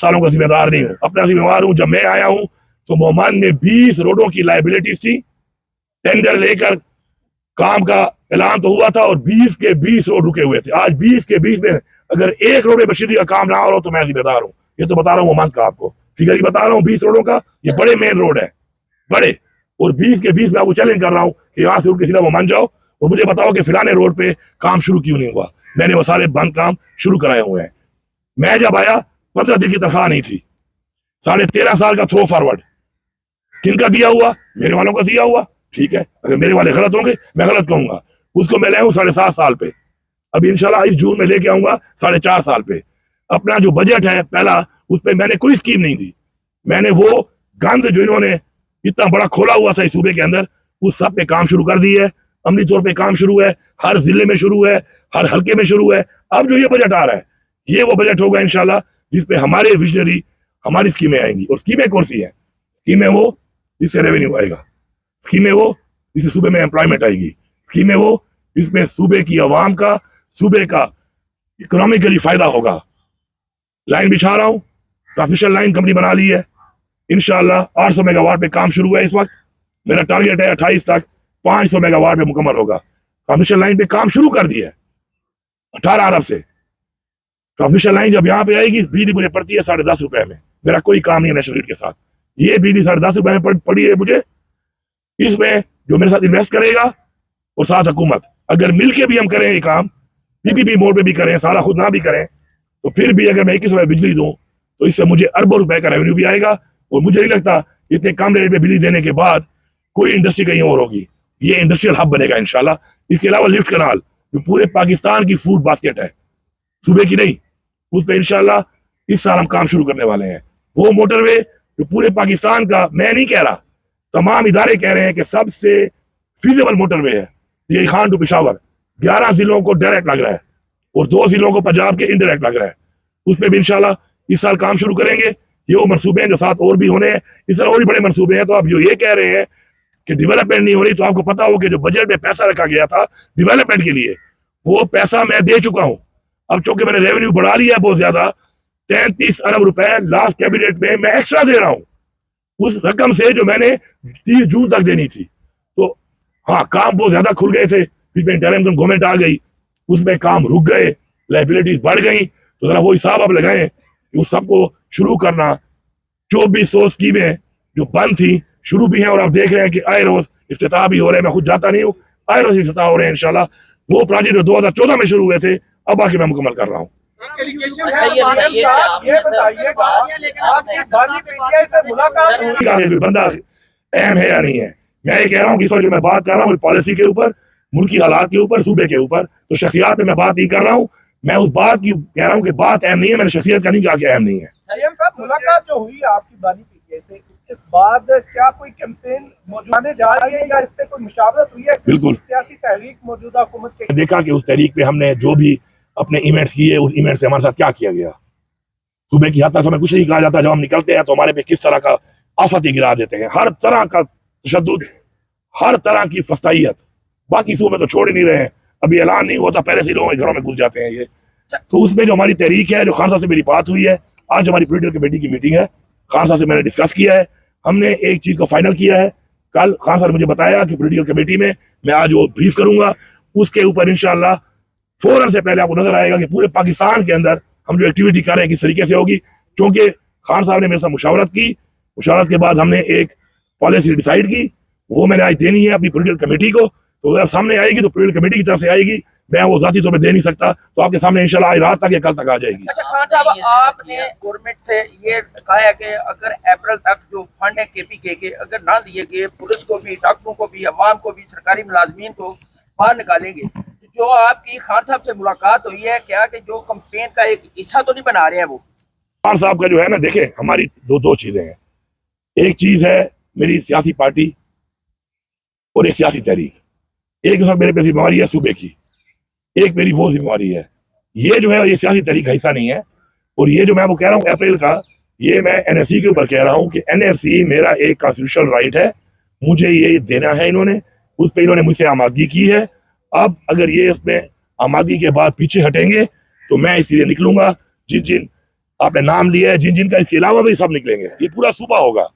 सालों का जिम्मेदार नहीं हूँ, अपना जिम्मेवार हूँ। जब मैं आया हूँ तो मोहम्मद में 20 रोडों की लाइबिलिटीज थी, टेंडर लेकर काम का ऐलान तो हुआ था और 20 के 20 रोड रुके हुए थे। आज 20 के 20 में अगर एक रोड में बशीरी का काम ना हो रहा हो तो मैं जिम्मेदार हूँ। ये तो बता रहा हूँ मोहम्मद का, आपको फिगर ही बता रहा हूँ 20 रोडों का। ये बड़े मेन रोड है, बड़े, और 20 के 20 में आपको चैलेंज कर रहा हूँ कि यहाँ से उठ के सीधा मोहम्मद जाओ और मुझे बताओ कि फिलाने रोड पे काम शुरू क्यों नहीं हुआ। मैंने वो सारे बंद काम शुरू कराए हुए हैं। मैं जब आया 15 दिन की तनख्वाह नहीं थी, 13.5 साल का थ्रो फॉरवर्ड किनका दिया हुआ? मेरे वालों का दिया हुआ। ठीक है, अगर मेरे वाले गलत होंगे मैं गलत कहूंगा। उसको मैं ले आऊं 7.5 साल पे, अभी इंशाल्लाह इस जून में लेके आऊंगा 4.5 साल पे। अपना जो बजट है पहला, उस पर मैंने कोई स्कीम नहीं दी। मैंने वो गंद जो इन्होंने इतना बड़ा खोला हुआ था इस सूबे के अंदर, उस सब पे काम शुरू कर दी है। अमली तौर पे काम शुरू है, हर जिले में शुरू है, हर हल्के में शुरू है। अब जो ये बजट आ रहा है, ये वो बजट होगा इंशाल्लाह जिसपे हमारे विजनरी, हमारी स्कीमें आएंगी। और स्कीमें कौन सी है? स्कीमें वो जिससे रेवेन्यू आएगा, स्कीमें वो जिससे सूबे में एम्प्लॉयमेंट आएगी, स्कीमें वो जिसमें सूबे की आवाम का, सूबे का इकोनॉमिकली फायदा होगा। लाइन बिछा रहा हूँ, ट्रांसमिशन लाइन कंपनी बना ली है, इंशाल्लाह 800 मेगावाट पे काम शुरू है। इस वक्त मेरा टारगेट है 28 तक 500 मेगावाट पे मुकम्मल होगा। ट्रांसमिशन लाइन पे काम शुरू कर दिया है 18 अरब से। ट्रांसमिशन लाइन जब यहाँ पे आएगी, बिजली मुझे पड़ती है 10.5 रुपए में। मेरा कोई काम नहीं है नेशनल ग्रिड के साथ, ये बिजली 10.5 रुपए में पड़ी है मुझे। इसमें जो मेरे साथ इन्वेस्ट करेगा और साथ हुकूमत, अगर मिलके भी हम करें ये काम, पीपीपी मोड पे भी करें, सारा खुद ना भी करें, तो फिर भी अगर मैं 21 रुपए बिजली दूं तो इससे मुझे अरबों रुपए का रेवेन्यू भी आएगा। और मुझे नहीं लगता इतने कम रेट पे बिजली देने के बाद कोई इंडस्ट्री कहीं और होगी। ये इंडस्ट्रियल हब बनेगा इंशाल्लाह। इसके अलावा लिफ्ट कनाल जो पूरे पाकिस्तान की फूड बास्केट है, सूबे की नहीं, उस पर इंशाल्लाह इस साल हम काम शुरू करने वाले हैं। वो मोटरवे जो पूरे पाकिस्तान का, मैं नहीं कह रहा, तमाम इदारे कह रहे हैं कि सबसे फीजेबल मोटरवे है ये खान टू पेशावर। 11 जिलों को डायरेक्ट लग रहा है और 2 जिलों को पंजाब के इनडायरेक्ट लग रहा है। उसमें भी इंशाल्लाह इस साल काम शुरू करेंगे। ये वो मनसूबे हैं जो साथ और भी होने हैं, इस तरह और भी बड़े मनसूबे हैं। तो आप जो ये कह रहे हैं कि डेवलपमेंट नहीं हो रही, तो आपको पता हो कि जो बजट में पैसा रखा गया था डेवलपमेंट के लिए, वो पैसा मैं दे चुका हूं। अब चूंकि मैंने रेवेन्यू बढ़ा लिया है बहुत ज्यादा, 33 अरब रुपए लास्ट कैबिनेट में मैं एक्स्ट्रा दे रहा हूं उस रकम से जो मैंने 30 जून तक देनी थी। तो हाँ, काम बहुत ज्यादा खुल गए थे, बीच में इंटरिम गवर्नमेंट आ गई, उसमें काम रुक गए, लाइबिलिटीज बढ़ गई। तो जरा वो हिसाब आप लगाएं कि उस सबको शुरू करना। 2400 स्कीमें जो बंद थी शुरू भी हैं, और आप देख रहे हैं कि आए रोज इफ्तिताह भी हो रहे हैं। मैं खुद जाता नहीं हूँ, आए रोज इफ्तिताह हो रहे हैं इंशाल्लाह। वो प्रोजेक्ट जो 2014 में शुरू हुए थे, अब आके मैं मुकम्मल कर रहा हूँ। बंदा अहम है या नहीं है, मैं ये कह रहा हूँ कि मैं बात कर रहा हूँ पॉलिसी के ऊपर, मुल्की हालात के ऊपर, सूबे के ऊपर। तो शख्सियात पे मैं बात नहीं कर रहा हूँ, मैं उस बात की कह रहा हूँ कि बात अहम नहीं है। मैंने शख्सियत का नहीं कहा कि अहम नहीं है। सीएम साहब, मुलाकात जो हुई आपकी बानी पीसीए से, इसके बाद क्या कोई कैंपेन मौजूद जा रही है या इस पे कोई मुशावरत हुई है? बिल्कुल सियासी तहरीक मौजूदा हुकूमत के देखा कि उस तहरीक पे हमने जो भी अपने इवेंट्स किए, उस इवेंट से हमारे साथ क्या किया गया। सूबे की हद तक हमें कुछ नहीं कहा जाता, जब हम निकलते हैं तो हमारे पे किस तरह का आफत गिरा देते हैं, हर तरह का तशद्दुद, हर तरह की फसाइयत। बाकी सूबे तो छोड़ ही नहीं रहे हैं, अभी ऐलान नहीं होता पहले से लोगों के घरों में घुस जाते हैं ये। तो उसमें जो हमारी तहरीक है, जो खान साहब से मेरी बात हुई है, आज हमारी पॉलिटिकल कमेटी की मीटिंग है, खान साहब से मैंने डिस्कस किया है, हमने एक चीज को फाइनल किया है। कल खान साहब ने मुझे बताया कि पॉलिटिकल कमेटी में मैं आज वो ब्रीफ करूंगा, उसके ऊपर इंशाल्लाह फौरन से पहले आपको नजर आएगा कि पूरे पाकिस्तान के अंदर हम जो एक्टिविटी कर रहे हैं किस तरीके से होगी। क्योंकि खान साहब ने मेरे साथ मुशावरत की, मुशावरत के बाद हमने एक पॉलिसी डिसाइड की, वो मैंने आज देनी है अपनी पॉलिटिकल कमेटी को। तो अगर सामने आएगी तो पॉलिटिकल कमेटी की तरफ से आएगी, मैं वो जाती तौर पे दे नहीं सकता, तो आपके सामने इंशाल्लाह आज रात तक या कल तक आ जाएगी। अच्छा खान साहब, आपने गवर्नमेंट से ये कहा है कि अगर अप्रैल तक जो फंड है केपीके के अगर ना दिए गए, पुलिस को भी, डॉक्टरों को भी, अवाम को भी, सरकारी मुलाजमीन को बाहर निकालेंगे। जो आपकी खान साहब से मुलाकात हुई है, क्या कि जो कंपेन का एक हिस्सा तो नहीं बना रहे हैं वो? खान साहब का जो है ना, देखे हमारी दो चीजें हैं। एक चीज है मेरी सियासी पार्टी और एक सियासी तहरीक। एक जो मेरे पे जिम्मेवारी है सूबे की, एक मेरी वो जिम्मेवारी है। ये जो है ये सियासी तहरीक का हिस्सा नहीं है। और ये जो मैं वो कह रहा हूँ अप्रैल का, ये मैं एनएफसी के ऊपर कह रहा हूँ कि एनएफसी मेरा एक कॉन्स्टिट्यूशनल राइट है, मुझे ये देना है। इन्होंने उस पर इन्होंने मुझसे आमादगी की है। अब अगर ये इसमें आमादगी के बाद पीछे हटेंगे तो मैं इसलिए निकलूंगा। जिन जिन आपने नाम लिया है, जिन जिनका इसके अलावा भी सब निकलेंगे, ये पूरा सूबा होगा,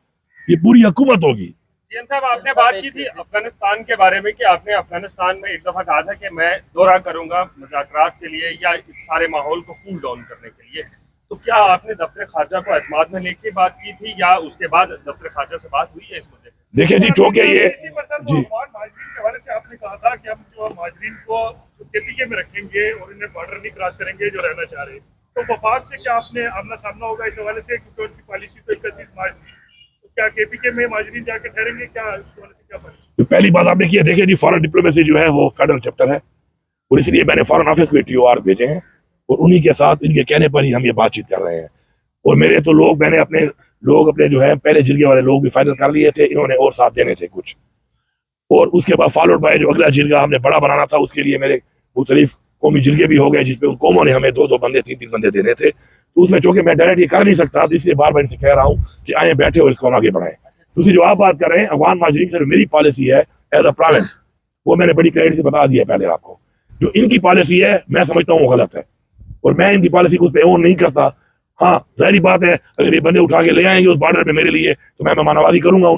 ये पूरी हुकूमत होगी। सीएम साहब, आपने बात की थी अफगानिस्तान के बारे में कि आपने अफगानिस्तान में एक दफा कहा था कि मैं दौरा करूंगा मुज़ाकरात के लिए या इस सारे माहौल को कूल डाउन करने के लिए, तो क्या आपने दफ्तर खारजा को एतमाद में लेके बात की थी या उसके बाद दफ्तर खारजा से बात हुई है इस मुद्दे पर? देखिए जी, चूंकि ये इसी पर सर जी महाजरीन के हवाले से आपने कहा था कि हम जो महाजरीन को केपीके में रखेंगे और इन्हें बॉर्डर नहीं क्रॉस करेंगे जो रहना चाह रहे हैं, तो वफाक से क्या आपने आमना सामना होगा इस हवाले से, क्योंकि उनकी पॉलिसी तो 31 मार्च थी, तो क्या केपीके में महाजरीन जाके ठहरेंगे, क्या इस हवाले से क्या पॉलिसी? तो पहली बात आपने की है, देखिए जी, फॉरेन डिप्लोमेसी जो है वो फेडरल चैप्टर है और इसलिए मैंने फॉरेन ऑफिस को TOR भेजे हैं और उन्हीं के साथ इनके कहने पर ही हम ये बातचीत कर रहे हैं। और मेरे तो लोग, मैंने अपने जो है पहले जिरगे वाले लोग भी फाइनल कर लिए थे, इन्होंने और साथ देने थे कुछ, और उसके बाद फॉलोड बाय जो अगला जिरगा हमने बड़ा बनाना था, उसके लिए मेरे मुख्तलिफ कौमी जिरगे भी हो गए, जिसमें उन कौमों ने हमें 2-2 बंदे 3-3 बंदे देने थे। तो उसमें चूंकि मैं डायरेक्ट ये कर नहीं सकता, तो इसलिए बार बार इनसे कह रहा हूँ कि आए बैठे और इसको हम आगे बढ़ाएं। दूसरी जो आप बात कर रहे हैं अफगान महाजरीन से, मेरी पॉलिसी है एज अ प्रोविंस, वो मैंने बड़ी क्लैरिटी से बता दिया पहले आपको। जो इनकी पॉलिसी है मैं समझता हूँ वो गलत है और मैं इनकी पॉलिसी को उस पर ओन नहीं करता। हाँ, जाहिर बात है, अगर ये बंदे उठा के ले आएंगे उस बॉर्डर पे मेरे लिए, तो मैं मेहमानवाजी करूंगा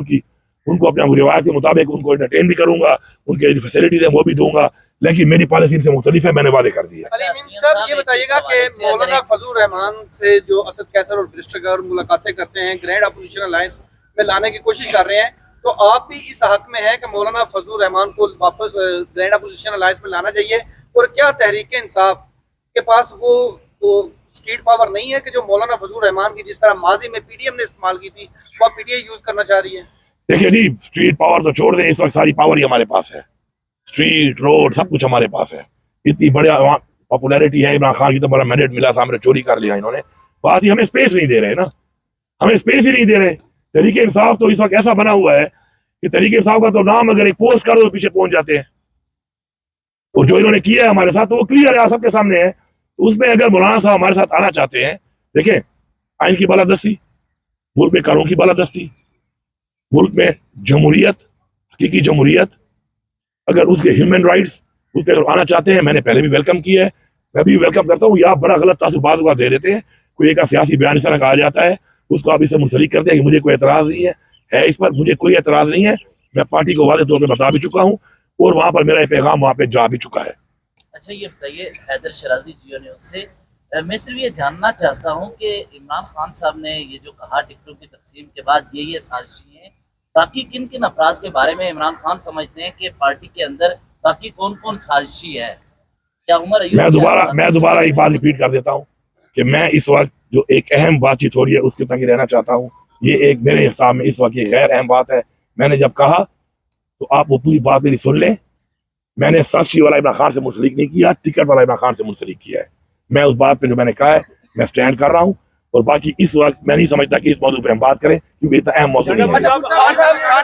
उनको अपने रिवायत के मुताबिक उनको एंटरटेन भी करूंगा, उनके जो फैसिलिटीज है वो भी दूंगा, लेकिन मेरी पॉलिसी इनसे मुख्तलिफ है, मैंने वादे कर दिए। अलीमीन साहब, ये बताइएगा कि मौलाना फजलुर रहमान से जो असद कैसर और बैरिस्टर गौहर मुलाकातें करते हैं, ग्रैंड अपोजिशन अलायंस में लाने की कोशिश कर रहे हैं, तो आप भी इस हक में हैं कि मौलाना फजलुर रहमान को वापस ग्रैंड अपोजिशन अलायंस में लाना चाहिए? और क्या तहरीक इंसाफ के पास वो स्ट्रीट पावर नहीं है कि जो मौलाना फजलुर रहमान की जिस तरह माजी में PDM ने इस्तेमाल की थी, वो PTI यूज करना चाह रही है? देखिए जी, स्ट्रीट पावर तो छोड़ दें, इस वक्त सारी पावर ही हमारे पास है, स्ट्रीट रोड सब कुछ हमारे पास है। इतनी बढ़िया पॉपुलैरिटी है, इमरान खान की तो बड़ा मैंडेट मिला था, हमने चोरी कर लिया इन्होंने। बात ही हमें स्पेस नहीं दे रहे ना, हमें स्पेस ही नहीं दे रहे। तरीके इंसाफ तो इस वक्त ऐसा बना हुआ है कि तरीके इंसाफ का तो नाम अगर एक पोस्ट कर दो तो पीछे पहुंच जाते हैं, और जो इन्होंने किया है हमारे साथ तो वो क्लियर है, सबके सामने है। तो उसमें अगर मौलाना साहब हमारे साथ आना चाहते हैं, देखें, आइन की बालादस्ती, मुल्क में कानून की बालादस्ती, मुल्क में जमहूरियत, हकीकी जमहूरियत, अगर उसके ह्यूमन राइट्स उस पर अगर आना चाहते हैं, मैंने पहले भी वेलकम किया है, मैं भी वेलकम करता हूँ। या बड़ा गलत तासुबात को दे देते हैं, कोई एक सियासी बयान इस तरह कहा जाता है, उसको आप इससे मुंसलिक करते हैं कि मुझे कोई एतराज नहीं है इस पर, मुझे कोई एतराज नहीं है। मैं पार्टी को वादे तौर पर बता भी चुका हूँ और वहां पर मेरा पैगाम वहां पे जा भी चुका है। अच्छा, ये बताइए हैदर शराजी जियो न्यूज़ से, मैं सिर्फ ये जानना चाहता हूँ कि इमरान खान साहब ने ये जो कहा टिकटों की तकसीम के बाद ये साजिशें हैं, बाकी किन किन अफराद के बारे में इमरान खान समझते हैं कि पार्टी के अंदर बाकी कौन कौन साजिशी है? क्या उमर अयूब? मैं दोबारा एक बात रिपीट कर देता हूँ कि मैं इस वक्त जो एक अहम बातचीत हो रही है उसके तक ही रहना चाहता हूँ। ये एक मेरे हिसाब में इस वक्त ये गैर अहम बात है। मैंने जब कहा तो आप वो पूरी बात मेरी सुन लें। मैंने सस्ती वाला इमरान खान से मुंसलिक नहीं किया, टिकट वाला इमरान खान से मुंसलिक किया है। मैं उस बात पे जो मैंने कहा है मैं स्टैंड कर रहा हूँ, और बाकी इस वक्त मैं नहीं समझता कि इस मौजूद पे हम बात करें, क्योंकि इतना अहम मौजूद नहीं है।